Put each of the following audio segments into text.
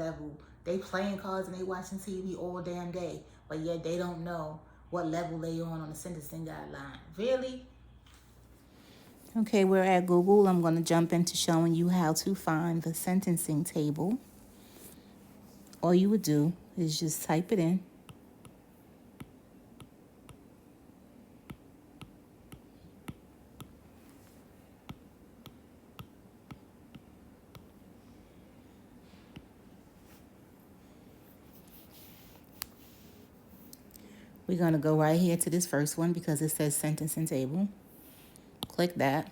level. They playing cards and they watching TV all damn day, but yet they don't know what level they on the sentencing guideline. Really? Okay, we're at Google. I'm going to jump into showing you how to find the sentencing table. All you would do is just type it in. We're going to go right here to this first one because it says sentencing table. Click that.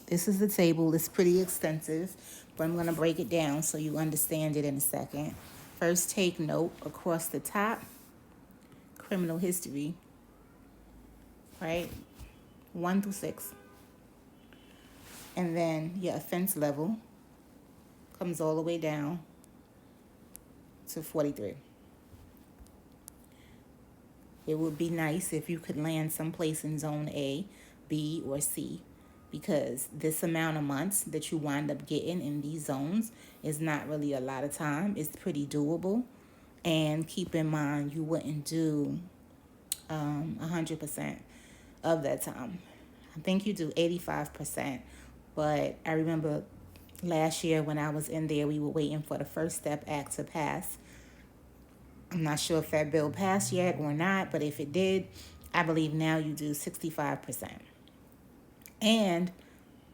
This is the table. It's pretty extensive, but I'm going to break it down so you understand it in a second. First, take note across the top, criminal history, right? 1 through 6. And then your offense level comes all the way down to 43. It would be nice if you could land someplace in zone A, B, or C, because this amount of months that you wind up getting in these zones is not really a lot of time. It's pretty doable. And keep in mind, you wouldn't do 100% of that time. I think you do 85%. But I remember last year when I was in there, we were waiting for the First Step Act to pass. I'm not sure if that bill passed yet or not, but if it did, I believe now you do 65%. And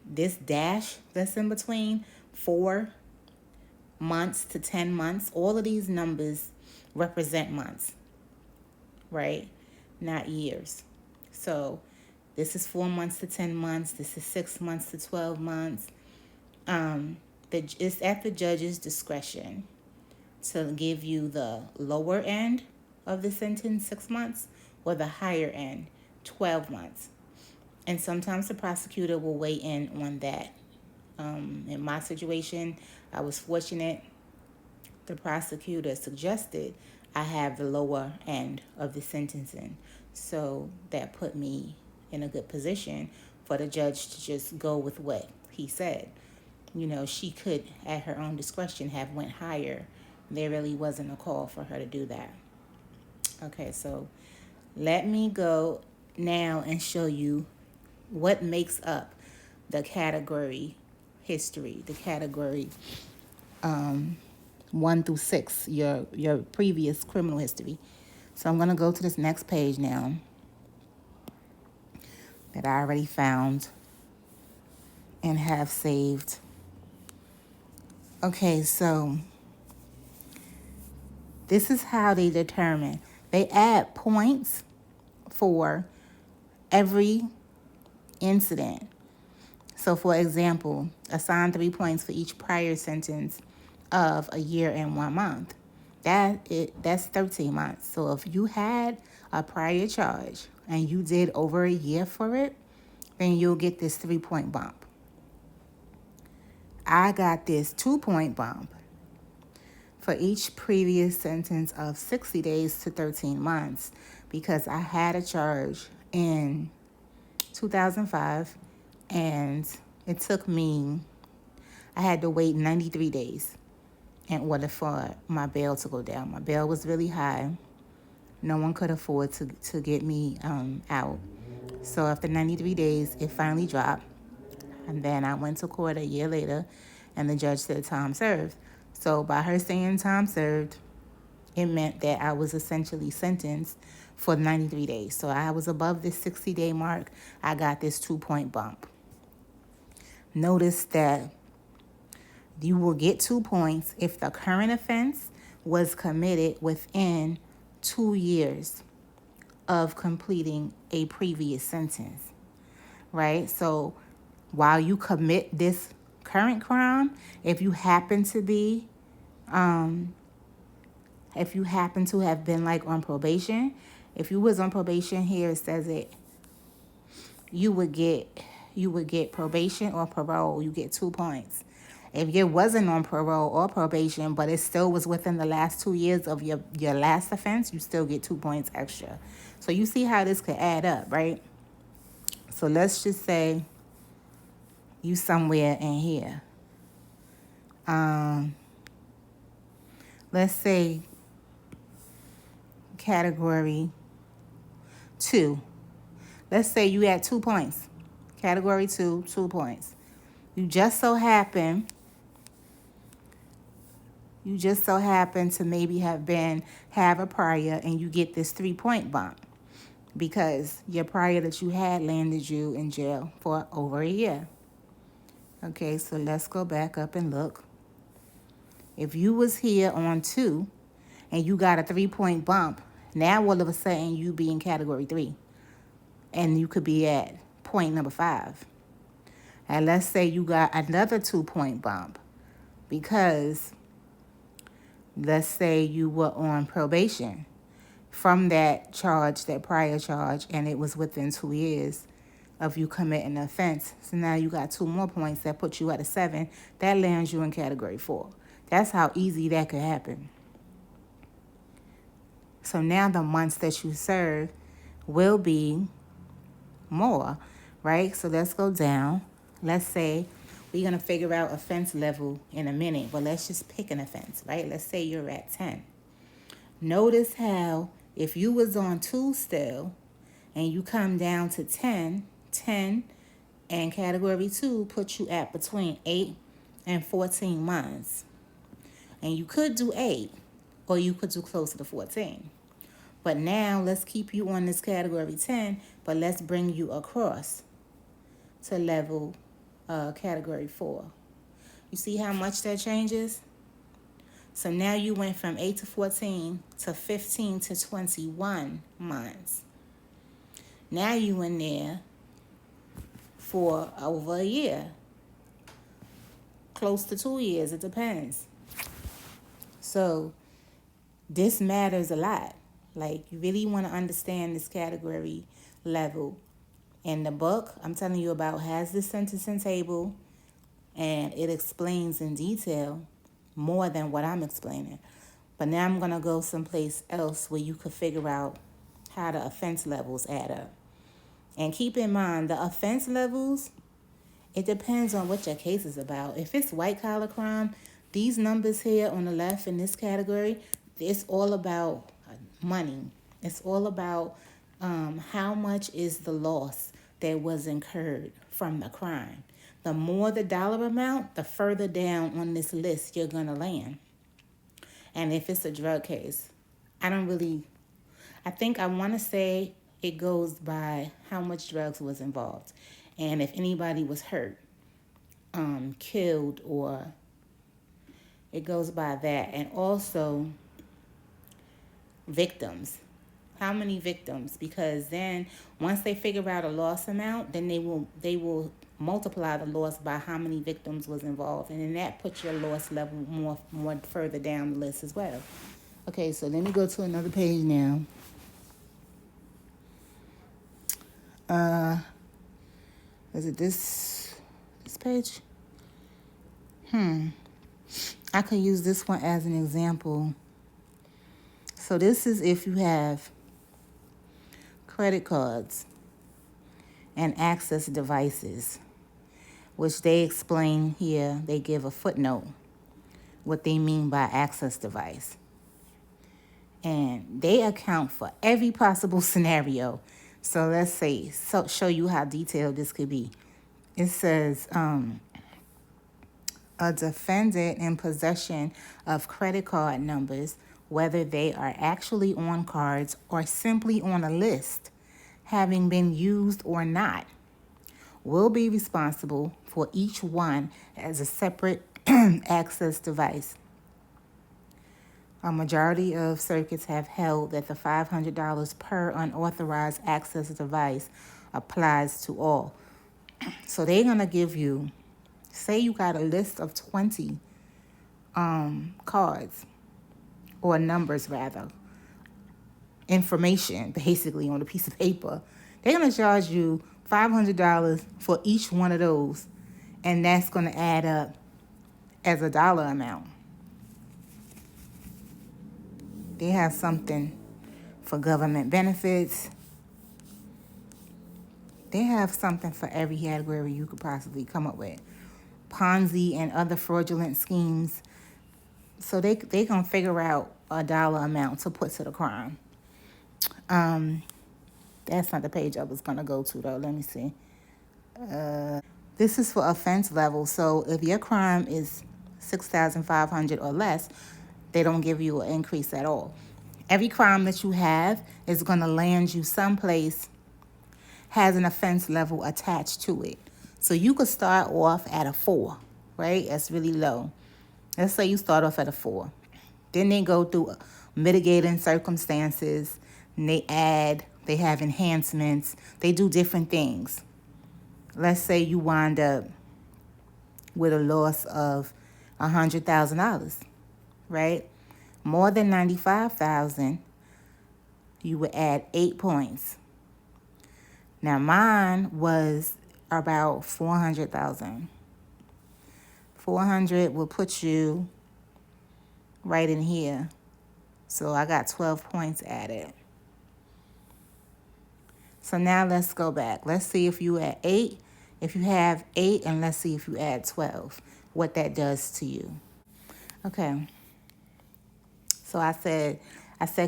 this dash that's in between 4 months to 10 months, all of these numbers represent months, right? Not years. So this is 4 months to 10 months. This is 6 months to 12 months. It's at the judge's discretion to give you the lower end of the sentence, 6 months, or the higher end, 12 months. And sometimes the prosecutor will weigh in on that. In my situation, I was fortunate. The prosecutor suggested I have the lower end of the sentencing. So that put me in a good position for the judge to just go with what he said. You know, she could, at her own discretion, have went higher. There really wasn't a call for her to do that. Okay, so let me go now and show you what makes up the category history, the category 1 through 6, your previous criminal history. So I'm going to go to this next page now that I already found and have saved. Okay, so this is how they determine. They add points for every incident. So, for example, assign 3 points for each prior sentence of a year and 1 month. That's 13 months. So if you had a prior charge and you did over a year for it, then you'll get this 3-point bump. I got this 2-point bump for each previous sentence of 60 days to 13 months because I had a charge in 2005 and it took me, I had to wait 93 days in order for my bail to go down. My bail was really high. No one could afford to get me out. So after 93 days, it finally dropped. And then I went to court a year later, and the judge said time served. So by her saying time served, it meant that I was essentially sentenced for 93 days. So I was above this 60-day mark. I got this 2-point bump. Notice that you will get 2 points if the current offense was committed within 2 years of completing a previous sentence, right? So while you commit this current crime, if you happen to have been like on probation, if you was on probation, here it says it, you would get probation or parole, you get 2 points. If you wasn't on parole or probation, but it still was within the last 2 years of your last offense, you still get 2 points extra. So you see how this could add up, right? So let's just say you somewhere in here. let's say category 2. Let's say you had 2 points. Category 2, 2 points. You just so happen to maybe have a prior, and you get this 3-point bump because your prior that you had landed you in jail for over a year. Okay, so let's go back up and look. If you was here on 2 and you got a 3-point bump, now all of a sudden you be in category 3 and you could be at point number 5. And let's say you got another 2-point bump because let's say you were on probation from that charge, that prior charge, and it was within 2 years of you committing the offense. So now you got 2 more points that put you at a 7. That lands you in category 4. That's how easy that could happen. So now the months that you serve will be more, right? So let's go down. Let's say we're going to figure out offense level in a minute, but let's just pick an offense, right? Let's say you're at 10. Notice how if you was on 2 still and you come down to 10, and category 2 puts you at between 8 and 14 months. And you could do 8 or you could do closer to 14. But now let's keep you on this category 10, but let's bring you across to level category 4. You see how much that changes? So now you went from 8 to 14 to 15 to 21 months. Now you in there for over a year. Close to 2 years, it depends. So this matters a lot. Like, you really want to understand this category level. And the book I'm telling you about has this sentencing table, and it explains in detail more than what I'm explaining. But now I'm going to go someplace else where you could figure out how the offense levels add up. And keep in mind, the offense levels, it depends on what your case is about. If it's white-collar crime, these numbers here on the left in this category, it's all about money. It's all about how much is the loss that was incurred from the crime. The more the dollar amount, the further down on this list you're going to land. And if it's a drug case, I think I want to say it goes by how much drugs was involved. And if anybody was hurt, killed, or it goes by that. And also victims. How many victims? Because then once they figure out a loss amount, then they will multiply the loss by how many victims was involved. And then that puts your loss level more further down the list as well. Okay, so let me go to another page now. Is it this page? I could use this one as an example. So this is if you have credit cards and access devices, which they explain here. They give a footnote what they mean by access device. And they account for every possible scenario. So let's say, show you how detailed this could be. It says, a defendant in possession of credit card numbers, whether they are actually on cards or simply on a list, having been used or not, will be responsible for each one as a separate access device. A majority of circuits have held that the $500 per unauthorized access device applies to all. So they're going to give you, say you got a list of 20 cards, or numbers rather, information basically on a piece of paper. They're going to charge you $500 for each one of those, and that's going to add up as a dollar amount. They have something for government benefits. They have something for every category you could possibly come up with. Ponzi and other fraudulent schemes. So they gonna figure out a dollar amount to put to the crime. That's not the page I was gonna go to though. Let me see. This is for offense level. So if your crime is 6,500 or less, they don't give you an increase at all. Every crime that you have is gonna land you someplace has an offense level attached to it. So you could start off at a 4, right? That's really low. Let's say you start off at a 4. Then they go through mitigating circumstances, and they have enhancements, they do different things. Let's say you wind up with a loss of $100,000, right? More than 95,000, you would add 8 points. Now mine was about 400,000. 400 will put you right in here. So I got 12 points added. So now let's go back. Let's see if you add 8. If you have 8, and let's see if you add 12, what that does to you. Okay. So I said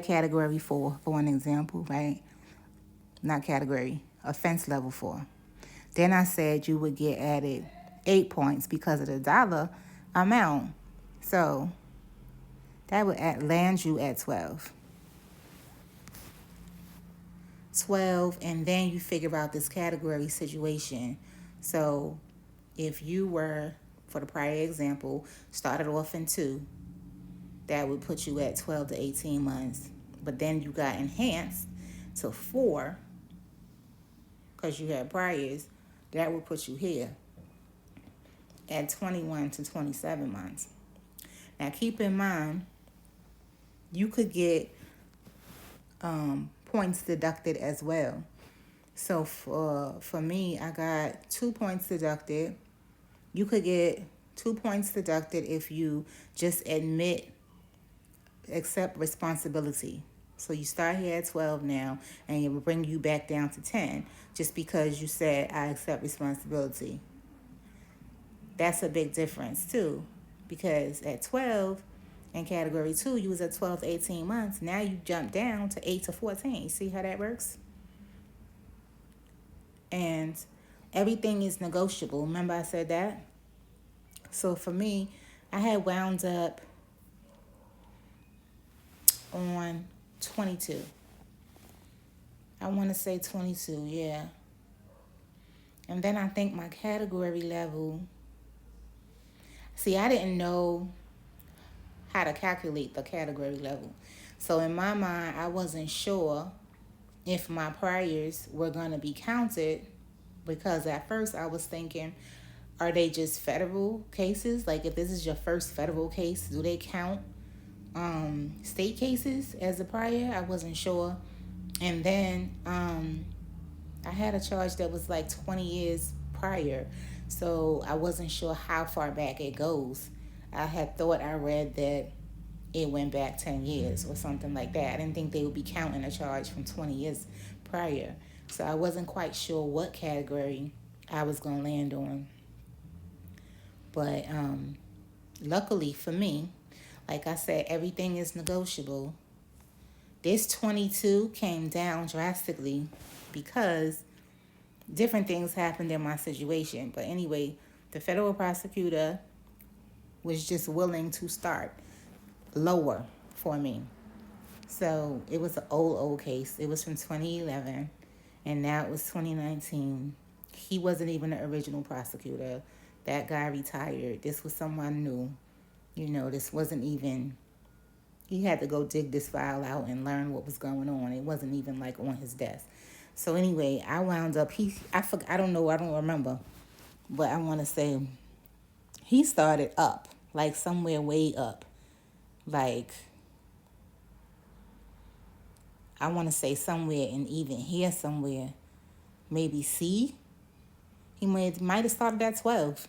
category 4 for an example, right? Not category, offense level 4. Then I said you would get added 8 points because of the dollar amount. So that would land you at 12. 12, and then you figure out this category situation. So if you were, for the prior example, started off in 2, that would put you at 12 to 18 months. But then you got enhanced to 4 because you had priors. That would put you here at 21 to 27 months. Now keep in mind, you could get points deducted as well. So for me, I got 2 points deducted. You could get 2 points deducted if you just accept responsibility. So you start here at 12 now, and it will bring you back down to 10 just because you said, I accept responsibility. That's a big difference too, because at 12 in category 2, you was at 12 to 18 months. Now you jump down to 8 to 14. See how that works? And everything is negotiable. Remember I said that? So for me, I had wound up on 22. I want to say 22, yeah. And then I think my category level, see, I didn't know how to calculate the category level. So in my mind, I wasn't sure if my priors were going to be counted, because at first I was thinking, are they just federal cases? Like if this is your first federal case, do they count state cases as a prior? I wasn't sure. And then I had a charge that was like 20 years prior, so I wasn't sure how far back it goes. I had thought I read that it went back 10 years or something like that. I didn't think they would be counting a charge from 20 years prior. So I wasn't quite sure what category I was going to land on. But luckily for me, like I said, everything is negotiable. This 22 came down drastically because different things happened in my situation. But anyway, the federal prosecutor was just willing to start lower for me. So it was an old case. It was from 2011, and now it was 2019. He wasn't even the original prosecutor. That guy retired. This was someone new. This wasn't even, he had to go dig this file out and learn what was going on. It wasn't even like on his desk. So anyway, I wound up, I don't remember, but I want to say he started up, like somewhere way up. Like, I want to say somewhere in even here somewhere, maybe C. He might have started at 12.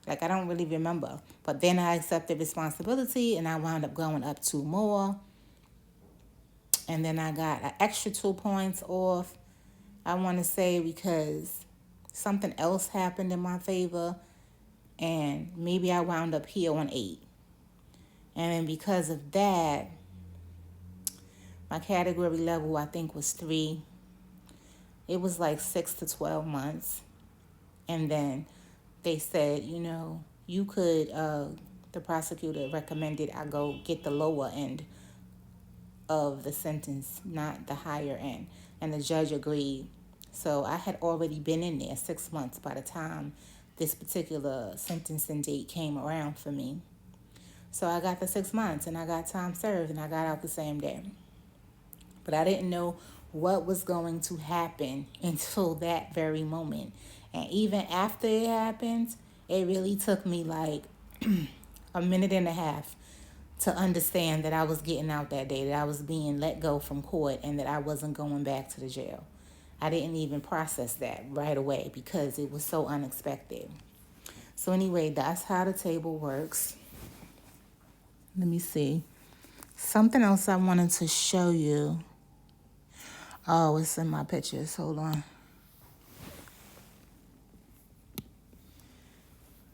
Like, I don't really remember. But then I accepted responsibility, and I wound up going up 2 more. And then I got an extra 2 points off, I want to say, because something else happened in my favor. And maybe I wound up here on 8. And then because of that, my category level, I think, was 3. It was like 6 to 12 months. And then they said, you could, the prosecutor recommended I go get the lower end of the sentence, not the higher end. And the judge agreed. So I had already been in there 6 months by the time this particular sentencing date came around for me. So I got the 6 months and I got time served and I got out the same day. But I didn't know what was going to happen until that very moment. And even after it happened, it really took me like a minute and a half to understand that I was getting out that day, that I was being let go from court, and that I wasn't going back to the jail. I didn't even process that right away because it was so unexpected. So anyway, that's how the table works. Let me see. Something else I wanted to show you. Oh, it's in my pictures. Hold on.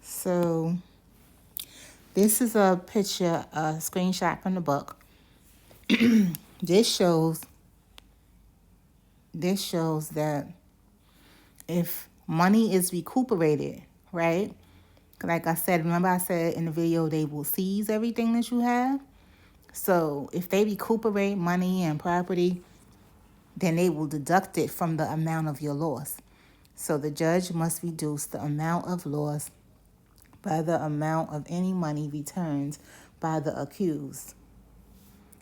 So this is a picture, a screenshot from the book. This shows that if money is recuperated, right? Like I said, remember I said in the video they will seize everything that you have. So if they recuperate money and property, then they will deduct it from the amount of your loss. So the judge must reduce the amount of loss by the amount of any money returned by the accused,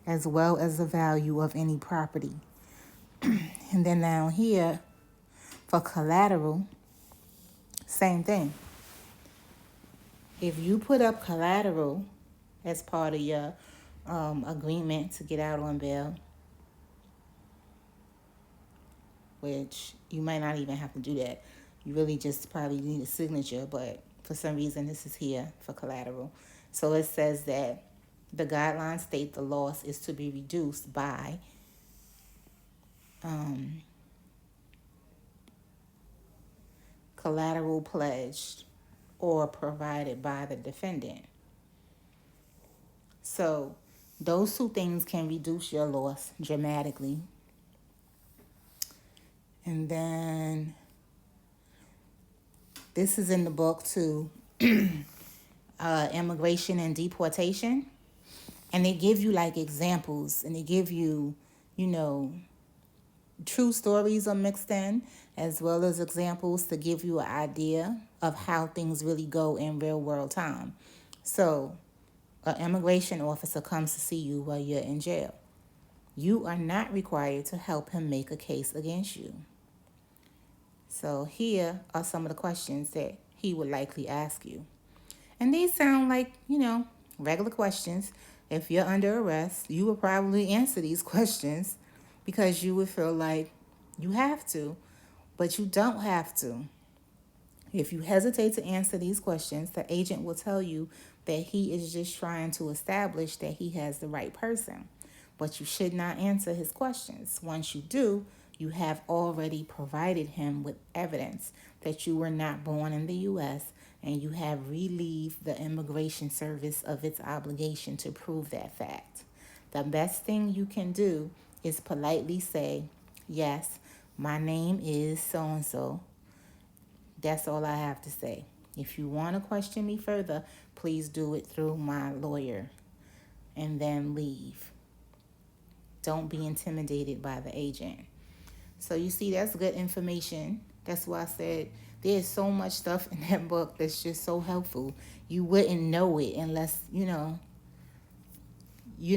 as well as the value of any property. And then down here, for collateral, same thing. If you put up collateral as part of your agreement to get out on bail, which you might not even have to do that. You really just probably need a signature, but for some reason this is here for collateral. So it says that the guidelines state the loss is to be reduced by collateral pledged or provided by the defendant. So those two things can reduce your loss dramatically. And then this is in the book too, immigration and deportation. And they give you like examples, and they give you, true stories are mixed in, as well as examples to give you an idea of how things really go in real world time. So an immigration officer comes to see you while you're in jail. You are not required to help him make a case against you. So here are some of the questions that he would likely ask you. And these sound like, regular questions. If you're under arrest, you would probably answer these questions because you would feel like you have to, but you don't have to. If you hesitate to answer these questions, the agent will tell you that he is just trying to establish that he has the right person. But you should not answer his questions. Once you do, you have already provided him with evidence that you were not born in the U.S. and you have relieved the Immigration Service of its obligation to prove that fact. The best thing you can do is politely say, yes, my name is so-and-so. That's all I have to say. If you want to question me further, please do it through my lawyer, and then leave. Don't be intimidated by the agent. So you see, that's good information. That's why I said there's so much stuff in that book that's just so helpful. You wouldn't know it unless, you're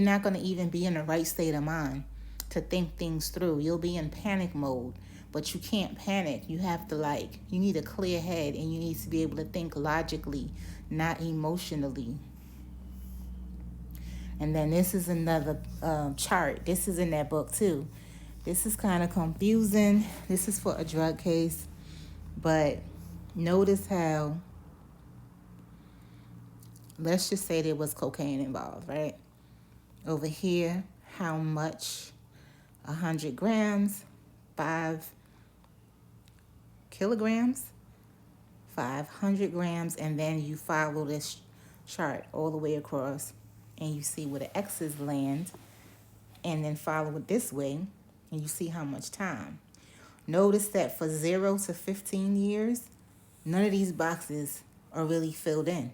not going to even be in the right state of mind to think things through. You'll be in panic mode, but you can't panic. You have to you need a clear head, and you need to be able to think logically, not emotionally. And then this is another chart. This is in that book too. This is kind of confusing. This is for a drug case, but notice how, let's just say there was cocaine involved, right? Over here, how much? 100 grams, 5 kilograms, 500 grams, and then you follow this chart all the way across, and you see where the X's land, and then follow it this way, and you see how much time. Notice that for 0 to 15 years, none of these boxes are really filled in.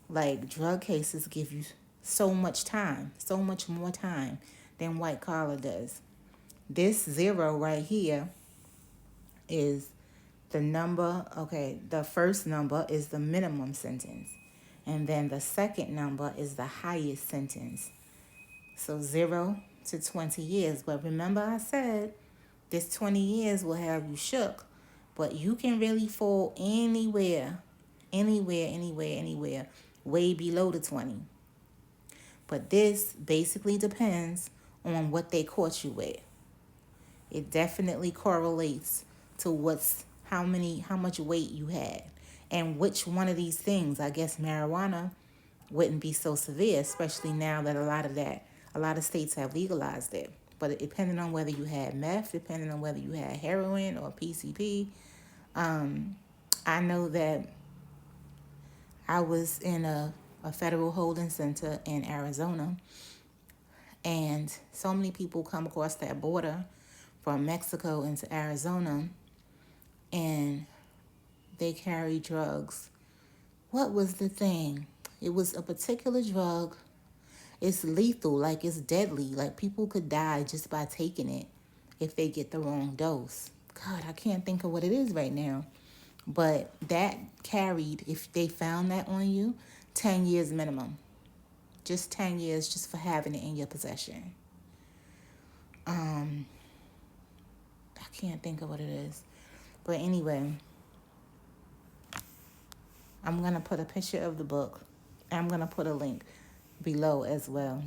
Like, drug cases give you so much time, so much more time than white collar does. This 0 right here is the number, okay, the first number is the minimum sentence. And then the second number is the highest sentence. So 0 to 20 years. But remember I said this 20 years will have you shook. But you can really fall anywhere, way below the 20. But this basically depends on what they caught you with. It definitely correlates to how much weight you had, and which one of these things. I guess marijuana wouldn't be so severe, especially now that a lot of states have legalized it. But it depending on whether you had meth, depending on whether you had heroin or PCP. I know that I was in a federal holding center in Arizona, and so many people come across that border from Mexico into Arizona, and they carry drugs. What was the thing? It was a particular drug. It's lethal, like it's deadly. Like people could die just by taking it if they get the wrong dose. God, I can't think of what it is right now. But that carried, if they found that on you, 10 years minimum. Just 10 years just for having it in your possession. I can't think of what it is. But anyway, I'm going to put a picture of the book. I'm going to put a link below as well.